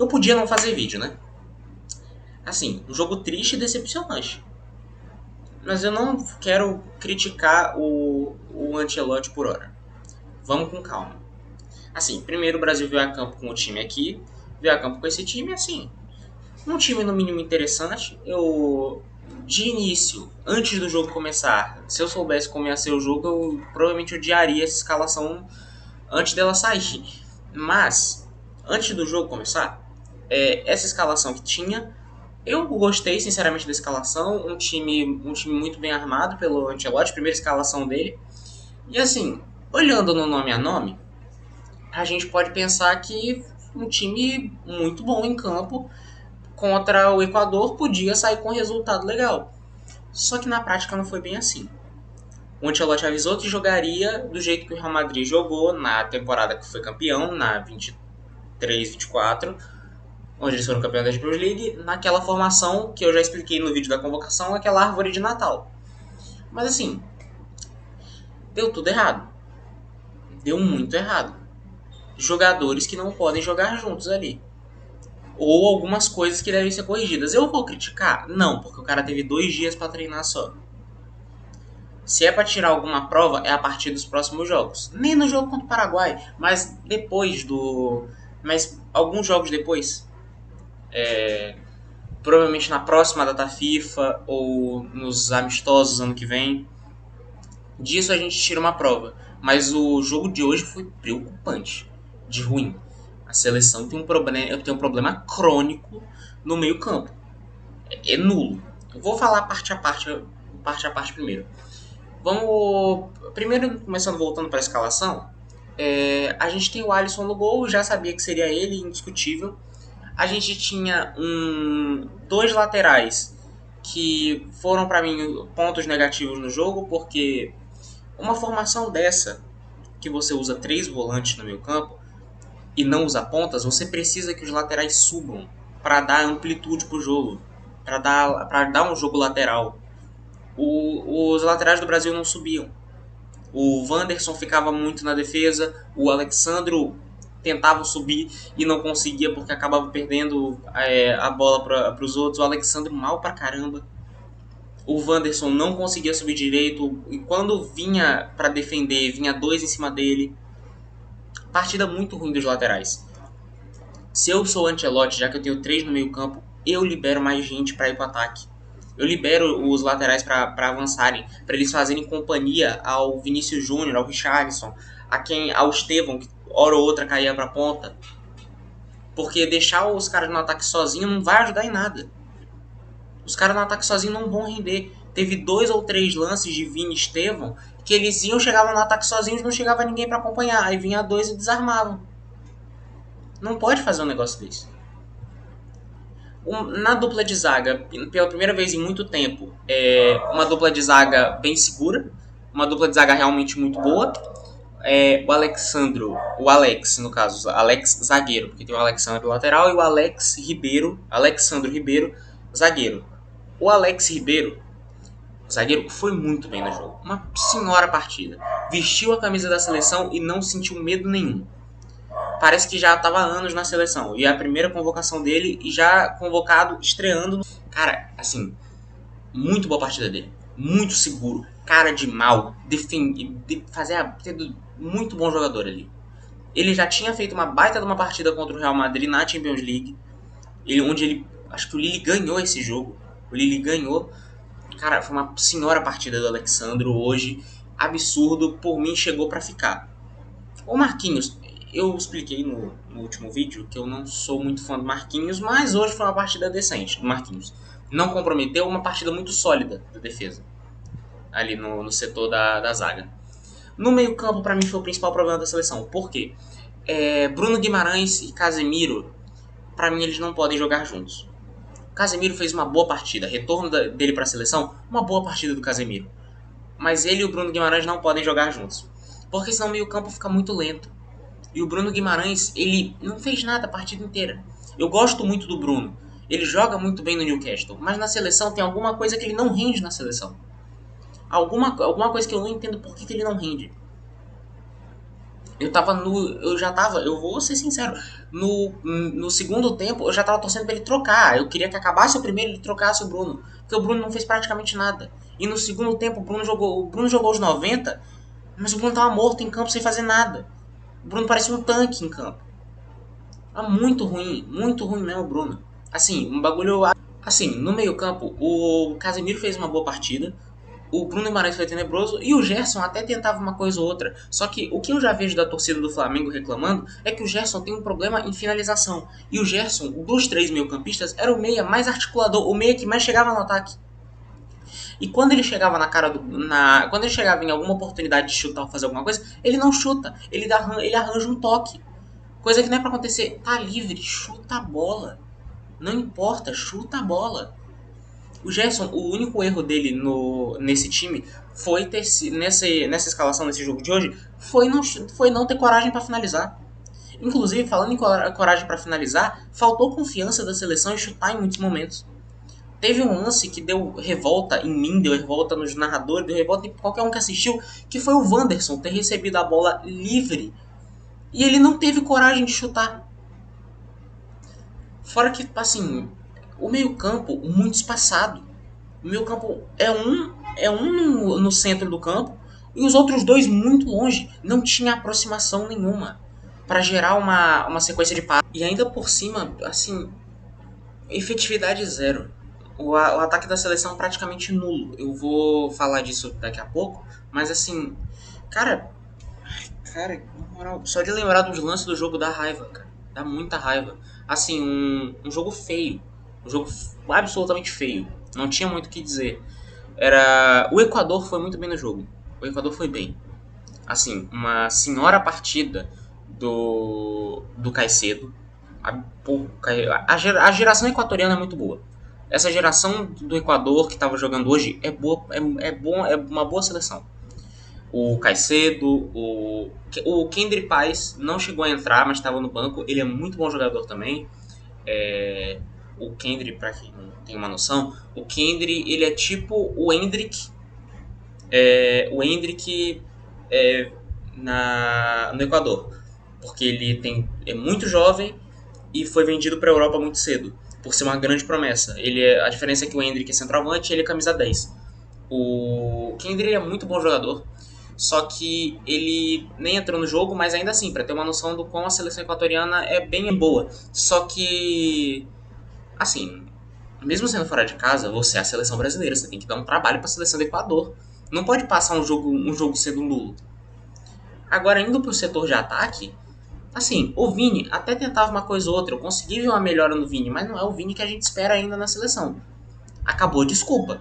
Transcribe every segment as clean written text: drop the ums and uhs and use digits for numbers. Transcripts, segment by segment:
Eu podia não fazer vídeo, né? Assim, um jogo triste e decepcionante. Mas eu não quero criticar o Ancelotti por hora. Vamos com calma. Assim, primeiro o Brasil veio a campo com o time aqui, veio a campo com esse time, assim, um time no mínimo interessante. Eu, de início, antes do jogo começar, se eu soubesse como ia ser o jogo, eu provavelmente odiaria essa escalação antes dela sair. Mas, antes do jogo começar, essa escalação que tinha, eu gostei sinceramente da escalação. Um time muito bem armado pelo Ancelotti, primeira escalação dele. E assim, olhando no nome a nome, a gente pode pensar que um time muito bom em campo contra o Equador podia sair com um resultado legal. Só que na prática não foi bem assim. O Ancelotti avisou que jogaria do jeito que o Real Madrid jogou na temporada que foi campeão, na 23-24, onde eles foram campeões da Champions League, naquela formação que eu já expliquei no vídeo da convocação, aquela árvore de Natal. Mas assim, deu tudo errado. Deu muito errado. Jogadores que não podem jogar juntos ali. Ou algumas coisas que devem ser corrigidas. Eu vou criticar? Não, porque o cara teve 2 dias para treinar só. Se é para tirar alguma prova, é a partir dos próximos jogos. Nem no jogo contra o Paraguai, mas depois do... Mas alguns jogos depois. Provavelmente na próxima data FIFA ou nos amistosos ano que vem. Disso a gente tira uma prova. Mas o jogo de hoje foi preocupante. De ruim. A seleção tem um problema crônico no meio campo. É nulo. Eu vou falar parte a parte primeiro. Vamos. Primeiro, começando voltando para a escalação, a gente tem o Alisson no gol, já sabia que seria ele, indiscutível. A gente tinha dois laterais que foram para mim pontos negativos no jogo, porque uma formação dessa, que você usa 3 volantes no meio campo e não usa pontas, você precisa que os laterais subam para dar amplitude pro jogo, para dar um jogo lateral. Os laterais do Brasil não subiam. O Wanderson ficava muito na defesa, o Alexandro tentava subir e não conseguia porque acabava perdendo a bola para os outros. O Alexandro mal pra caramba. O Wanderson não conseguia subir direito e quando vinha para defender, vinha 2 em cima dele. Partida muito ruim dos laterais. Se eu sou o Ancelotti, já que eu tenho 3 no meio campo, eu libero mais gente para ir para o ataque. Eu libero os laterais para avançarem, para eles fazerem companhia ao Vinícius Júnior, ao Richarlison, ao Estevão, que hora ou outra caía para a ponta. Porque deixar os caras no ataque sozinho não vai ajudar em nada. Os caras no ataque sozinho não vão render. Teve 2 ou 3 lances de Vini e Estevão que eles chegavam no ataque sozinhos e não chegava ninguém para acompanhar. Aí vinha 2 e desarmavam. Não pode fazer um negócio desse. Na dupla de zaga, pela primeira vez em muito tempo, uma dupla de zaga bem segura, uma dupla de zaga realmente muito boa. O Alex, no caso, Alex zagueiro, porque tem o Alexandre lateral e o Alexandre Ribeiro, zagueiro. O Alex Ribeiro, zagueiro, foi muito bem no jogo. Uma senhora partida. Vestiu a camisa da seleção e não sentiu medo nenhum. Parece que já estava há anos na seleção. E é a primeira convocação dele e já convocado, estreando. Cara, assim, muito boa partida dele. Muito seguro. Cara de mal. Muito bom jogador ali. Ele já tinha feito uma baita de uma partida contra o Real Madrid na Champions League. Acho que o Lille ganhou esse jogo. O Lille ganhou. Cara, foi uma senhora partida do Alexandro hoje. Absurdo. Por mim, chegou para ficar. O Marquinhos, eu expliquei no último vídeo que eu não sou muito fã do Marquinhos, mas hoje foi uma partida decente do Marquinhos. Não comprometeu, uma partida muito sólida da defesa, ali no setor da zaga. No meio campo, para mim, foi o principal problema da seleção. Por quê? Bruno Guimarães e Casemiro, para mim, eles não podem jogar juntos. O Casemiro fez uma boa partida, retorno dele para a seleção, uma boa partida do Casemiro. Mas ele e o Bruno Guimarães não podem jogar juntos, porque senão o meio campo fica muito lento. E o Bruno Guimarães, ele não fez nada a partida inteira. Eu gosto muito do Bruno. Ele joga muito bem no Newcastle. Mas na seleção tem alguma coisa que ele não rende na seleção. Alguma coisa que eu não entendo por que ele não rende. Eu vou ser sincero. No segundo tempo, eu já tava torcendo pra ele trocar. Eu queria que acabasse o primeiro e ele trocasse o Bruno. Porque o Bruno não fez praticamente nada. E no segundo tempo, o Bruno jogou os 90, mas o Bruno tava morto em campo sem fazer nada. O Bruno parecia um tanque em campo. Era muito ruim mesmo o Bruno. Assim, um bagulho. Assim, no meio-campo, o Casemiro fez uma boa partida. O Bruno Guimarães foi tenebroso e o Gerson até tentava uma coisa ou outra. Só que o que eu já vejo da torcida do Flamengo reclamando é que o Gerson tem um problema em finalização. E o Gerson, dos três meio-campistas, era o meia mais articulador, o meia que mais chegava no ataque. E quando ele chegava na cara do. Quando ele chegava em alguma oportunidade de chutar ou fazer alguma coisa, ele não chuta. Ele arranja um toque. Coisa que não é pra acontecer. Tá livre, chuta a bola. Não importa, chuta a bola. O Gerson, o único erro dele nesse time foi nessa escalação, nesse jogo de hoje, foi não ter coragem para finalizar. Inclusive, falando em coragem para finalizar, faltou confiança da seleção em chutar em muitos momentos. Teve um lance que deu revolta em mim, deu revolta nos narradores, deu revolta em qualquer um que assistiu, que foi o Wanderson ter recebido a bola livre e ele não teve coragem de chutar. Fora que, assim, o meio-campo muito espaçado. O meio-campo é um no centro do campo e os outros dois muito longe. Não tinha aproximação nenhuma para gerar uma sequência de passos. E ainda por cima, assim, efetividade zero. O ataque da seleção é praticamente nulo. Eu vou falar disso daqui a pouco, mas assim, cara, na moral, só de lembrar dos lances do jogo dá raiva, cara. Dá muita raiva. Assim, um jogo feio. Um jogo absolutamente feio. Não tinha muito o que dizer. O Equador foi muito bem no jogo. O Equador foi bem. Assim, uma senhora partida do Caicedo. A geração equatoriana é muito boa. Essa geração do Equador que estava jogando hoje é boa, é uma boa seleção. O Caicedo, o Kendry Paz não chegou a entrar, mas estava no banco. Ele é muito bom jogador também. O Kendry, para quem não tem uma noção, o Kendry ele é tipo o Endrick. O Endrick no Equador. Porque ele é muito jovem e foi vendido para a Europa muito cedo. Por ser uma grande promessa. A diferença é que o Endrick é centroavante e ele é camisa 10. O Kendry é muito bom jogador. Só que ele nem entrou no jogo, mas ainda assim, para ter uma noção do quão a seleção equatoriana é bem boa. Só que, assim, mesmo sendo fora de casa, você é a seleção brasileira, você tem que dar um trabalho para a seleção do Equador. Não pode passar um jogo sendo nulo. Agora, indo para o setor de ataque, assim, o Vini até tentava uma coisa ou outra, eu consegui ver uma melhora no Vini, mas não é o Vini que a gente espera ainda na seleção. Acabou a desculpa.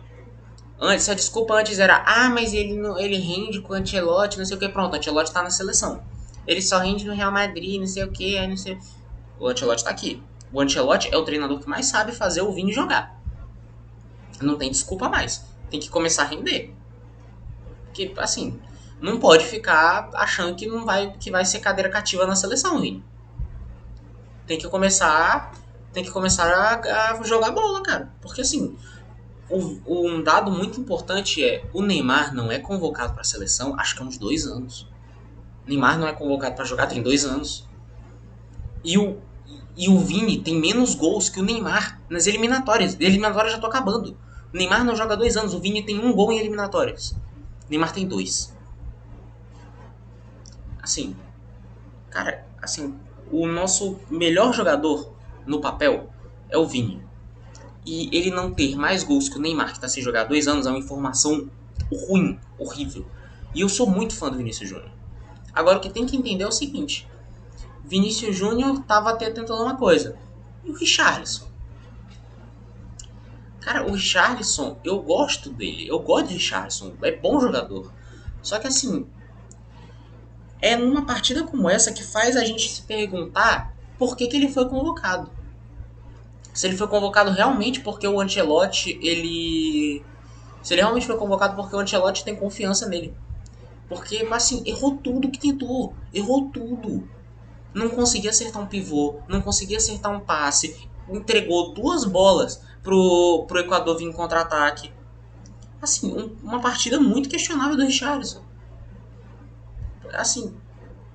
A desculpa antes era, mas ele rende com o Ancelotti, não sei o que, pronto, o Ancelotti tá na seleção. Ele só rende no Real Madrid, não sei o que, aí não sei. O Ancelotti tá aqui. O Ancelotti é o treinador que mais sabe fazer o Vini jogar. Não tem desculpa mais. Tem que começar a render. Porque, assim, não pode ficar achando que vai ser cadeira cativa na seleção, Vini. Tem que começar a jogar bola, cara. Porque, assim, um dado muito importante é o Neymar não é convocado para a seleção, acho que há uns 2 anos. Neymar não é convocado para jogar tem 2 anos. E o Vini tem menos gols que o Neymar nas eliminatórias. E a eliminatória já tô acabando. O Neymar não joga há 2 anos, o Vini tem 1 gol em eliminatórias. O Neymar tem 2. Assim, cara, assim, o nosso melhor jogador no papel é o Vini. E ele não ter mais gols que o Neymar, que está sem jogar há 2 anos, é uma informação ruim, horrível. E eu sou muito fã do Vinícius Júnior. Agora o que tem que entender é o seguinte: Vinícius Júnior estava tentando uma coisa. E o Richarlison? Cara, o Richarlison, eu gosto dele. Eu gosto de Richarlison. É bom jogador. Só que assim, é numa partida como essa que faz a gente se perguntar por que ele foi convocado. Se ele foi convocado realmente porque o Ancelotti, Se ele realmente foi convocado porque o Ancelotti tem confiança nele. Porque, assim, errou tudo que tentou. Errou tudo. Não conseguia acertar um pivô, não conseguia acertar um passe. Entregou 2 bolas pro Equador vir em contra-ataque. Assim, uma partida muito questionável do Richarlison. Assim,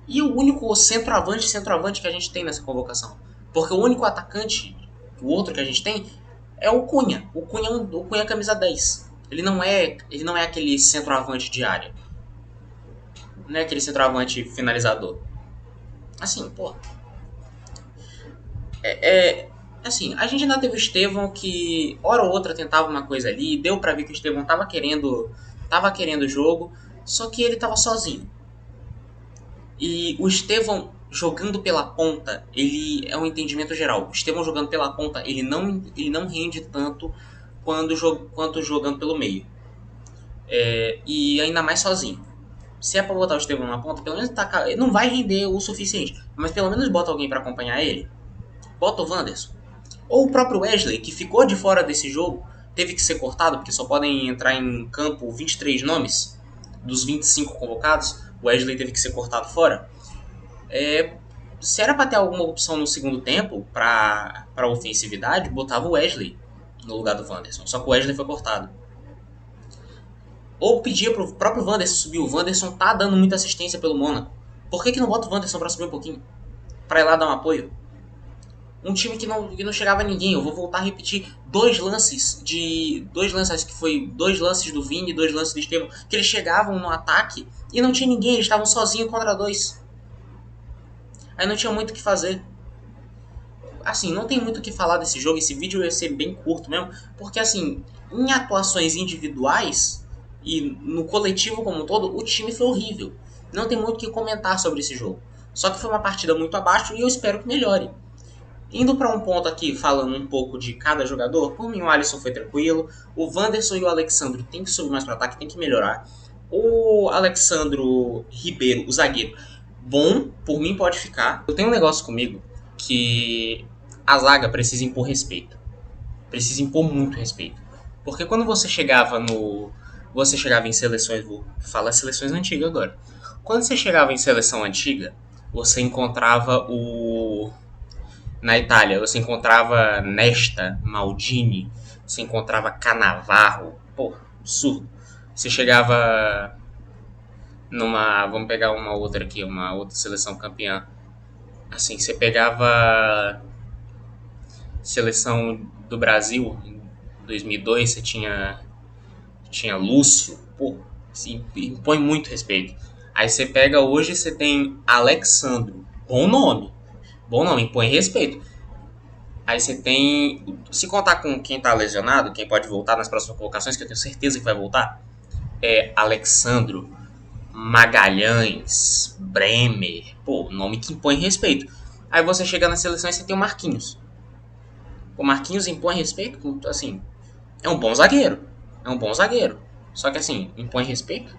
E o único centroavante que a gente tem nessa convocação. Porque o único atacante, o outro que a gente tem, é o Cunha. O Cunha é camisa 10. Ele não é aquele centroavante de área. Não é aquele centroavante finalizador. Assim, pô. Assim, a gente ainda teve o Estevão que, hora ou outra, tentava uma coisa ali. Deu pra ver que o Estevão tava querendo o jogo. Só que ele tava sozinho. E o Estevão jogando pela ponta, ele é um entendimento geral. O Estevão jogando pela ponta, ele não rende tanto quanto jogando pelo meio. E ainda mais sozinho. Se é pra botar o Estevão na ponta, pelo menos não vai render o suficiente. Mas pelo menos bota alguém pra acompanhar ele. Bota o Wanderson. Ou o próprio Wesley, que ficou de fora desse jogo, teve que ser cortado, porque só podem entrar em campo 23 nomes dos 25 convocados. O Wesley teve que ser cortado fora. Se era para ter alguma opção no segundo tempo para ofensividade, botava o Wesley no lugar do Wanderson. Só que o Wesley foi cortado. Ou pedia pro próprio Wanderson subir. O Wanderson tá dando muita assistência pelo Mônaco. Por que não bota o Wanderson para subir um pouquinho? Para ir lá dar um apoio? Um time que não chegava a ninguém. Eu vou voltar a repetir dois lances, que foi 2 lances do Vini, 2 lances do Estevão, que eles chegavam no ataque e não tinha ninguém, eles estavam sozinhos contra 2. Aí não tinha muito o que fazer. Assim, não tem muito o que falar desse jogo, esse vídeo ia ser bem curto mesmo, porque assim, em atuações individuais e no coletivo como um todo, o time foi horrível. Não tem muito o que comentar sobre esse jogo. Só que foi uma partida muito abaixo e eu espero que melhore. Indo para um ponto aqui, falando um pouco de cada jogador, por mim o Alisson foi tranquilo, o Wanderson e o Alexandro tem que subir mais para ataque, tem que melhorar. O Alexandro Ribeiro, o zagueiro, bom, por mim pode ficar. Eu tenho um negócio comigo que a zaga precisa impor respeito. Precisa impor muito respeito. Porque quando você chegava em seleções, vou falar seleções antigas agora. Quando você chegava em seleção antiga, você encontrava na Itália, você encontrava Nesta, Maldini, você encontrava Cannavaro, pô, absurdo. Você chegava vamos pegar uma outra aqui, uma outra seleção campeã. Assim, você pegava seleção do Brasil em 2002, você tinha Lúcio, pô, se impõe muito respeito. Aí você pega hoje, você tem Alexandro, bom nome, impõe respeito. Aí você tem, se contar com quem tá lesionado, quem pode voltar nas próximas colocações, que eu tenho certeza que vai voltar, é Alexandro, Magalhães, Bremer, pô, nome que impõe respeito. Aí você chega na seleção e você tem o Marquinhos. O Marquinhos impõe respeito, assim, é um bom zagueiro. É um bom zagueiro. Só que assim, impõe respeito?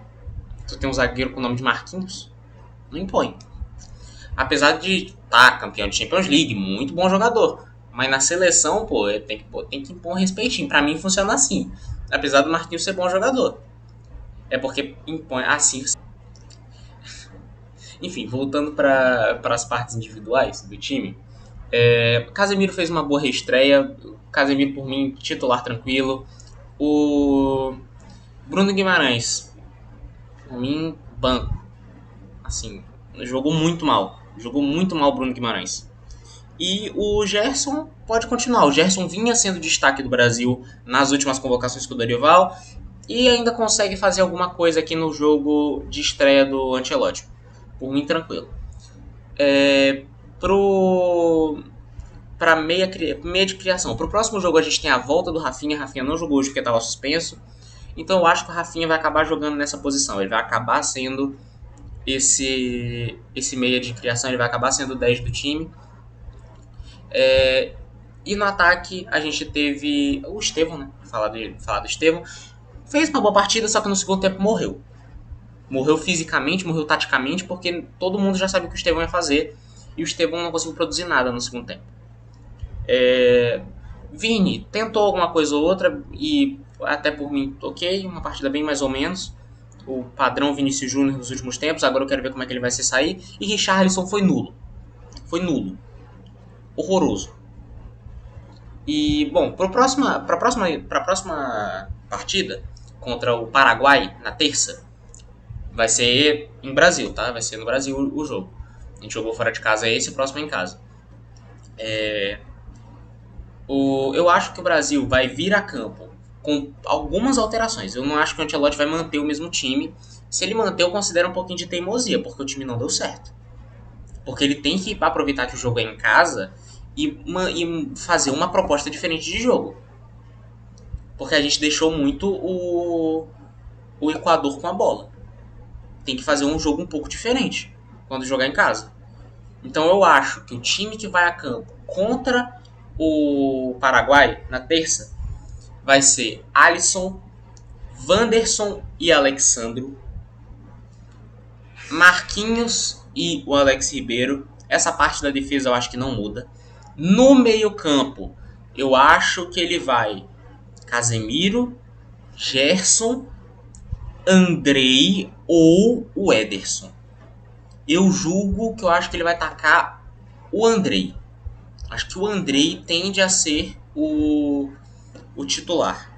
Tu tem um zagueiro com o nome de Marquinhos? Não impõe. Apesar de estar campeão de Champions League, muito bom jogador. Mas na seleção, pô, tem que impor um respeitinho. Pra mim funciona assim. Apesar do Marquinhos ser bom jogador. É porque impõe assim. Enfim, voltando para as partes individuais do time. Casemiro fez uma boa reestreia. Casemiro, por mim, titular tranquilo. O Bruno Guimarães, por mim, banco. Assim, jogou muito mal. Jogou muito mal o Bruno Guimarães. E o Gerson pode continuar. O Gerson vinha sendo destaque do Brasil nas últimas convocações com o Dorival e ainda consegue fazer alguma coisa aqui no jogo de estreia do Ancelotti. Por mim, tranquilo. Para meia de criação. Pro próximo jogo a gente tem a volta do Rafinha. Rafinha não jogou hoje porque estava suspenso. Então eu acho que o Rafinha vai acabar jogando nessa posição. Ele vai acabar sendo esse meia de criação. Ele vai acabar sendo o 10 do time. E no ataque a gente teve o Estevão, né? Falar do Estevão. Fez uma boa partida, só que no segundo tempo morreu. Morreu fisicamente, morreu taticamente, porque todo mundo já sabia o que o Estevão ia fazer. E o Estevão não conseguiu produzir nada no segundo tempo. Vini tentou alguma coisa ou outra e até por mim, ok, uma partida bem mais ou menos. O padrão Vinícius Júnior nos últimos tempos, agora eu quero ver como é que ele vai se sair. E Richarlison foi nulo. Horroroso. E, bom, para a próxima partida contra o Paraguai, na terça, vai ser em Brasil, tá? Vai ser no Brasil o jogo. A gente jogou fora de casa esse, o próximo é em casa. Eu acho que o Brasil vai vir a campo com algumas alterações. Eu não acho que o Ancelotti vai manter o mesmo time. Se ele manter, eu considero um pouquinho de teimosia, porque o time não deu certo. Porque ele tem que aproveitar que o jogo é em casa e fazer uma proposta diferente de jogo. Porque a gente deixou muito o Equador com a bola. Tem que fazer um jogo um pouco diferente quando jogar em casa. Então eu acho que o time que vai a campo contra o Paraguai na terça vai ser Alisson, Wanderson e Alexandro, Marquinhos e o Alex Ribeiro. Essa parte da defesa eu acho que não muda. No meio-campo, eu acho que ele vai Casemiro, Gerson, Andrei ou o Ederson. Eu julgo que eu acho que ele vai tacar o Andrei. Acho que o Andrei tende a ser o titular.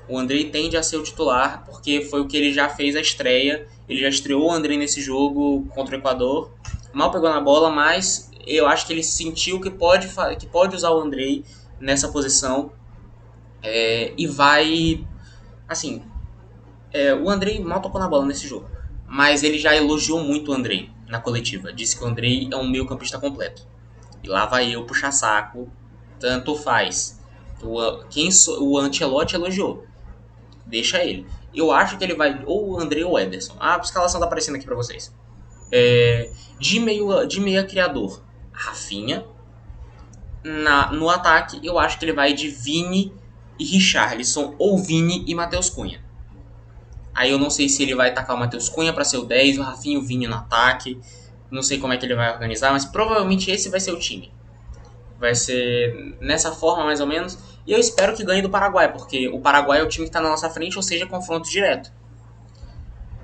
O Andrei tende a ser o titular porque foi o que ele já fez a estreia. Ele já estreou o Andrei nesse jogo contra o Equador. Mal pegou na bola, mas eu acho que ele sentiu que pode usar o Andrei nessa posição. E vai... Assim, o Andrei mal tocou na bola nesse jogo. Mas ele já elogiou muito o Andrei na coletiva. Disse que o Andrei é um meio-campista completo. E lá vai eu puxar saco. Tanto faz. O Ancelotti elogiou. Deixa ele. Eu acho que ele vai ou o André ou o Ederson. A escalação tá aparecendo aqui pra vocês. De meia criador, Rafinha. No ataque, eu acho que ele vai de Vini e Richarlison ou Vini e Matheus Cunha. Aí eu não sei se ele vai tacar o Matheus Cunha para ser o 10, o Rafinha e o Vini no ataque. Não sei como é que ele vai organizar, mas provavelmente esse vai ser o time. Vai ser nessa forma, mais ou menos. E eu espero que ganhe do Paraguai, porque o Paraguai é o time que está na nossa frente, ou seja, confronto direto.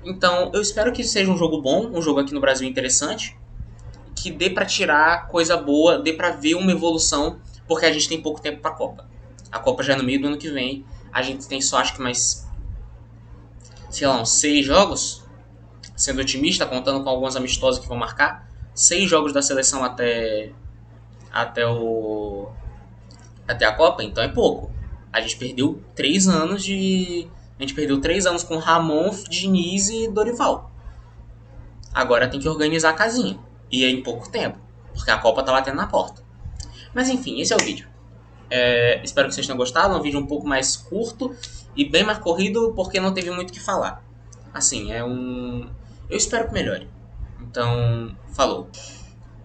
Então, eu espero que seja um jogo bom, um jogo aqui no Brasil interessante, que dê para tirar coisa boa, dê para ver uma evolução, porque a gente tem pouco tempo para a Copa. A Copa já é no meio do ano que vem, a gente tem só acho que mais, sei lá, uns 6 jogos, sendo otimista, contando com alguns amistosos que vão marcar. 6 jogos da seleção até a Copa, então é pouco. A gente perdeu 3 anos de... A gente perdeu 3 anos com Ramon, Diniz e Dorival. Agora tem que organizar a casinha. E é em pouco tempo, porque a Copa tá batendo na porta. Mas enfim, esse é o vídeo. Espero que vocês tenham gostado. É um vídeo um pouco mais curto e bem mais corrido, porque não teve muito o que falar. Assim, eu espero que melhore. Então, falou.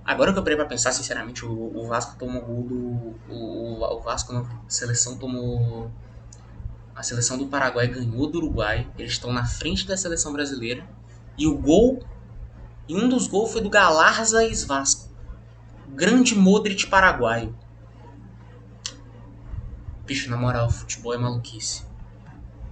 Agora que eu parei pra pensar, sinceramente, o Vasco tomou gol do... O Vasco, não, a seleção tomou... A seleção do Paraguai ganhou do Uruguai. Eles estão na frente da seleção brasileira. E um dos gols foi do Galarza Vasco. Grande Modric paraguaio. Bicho, na moral, futebol é maluquice.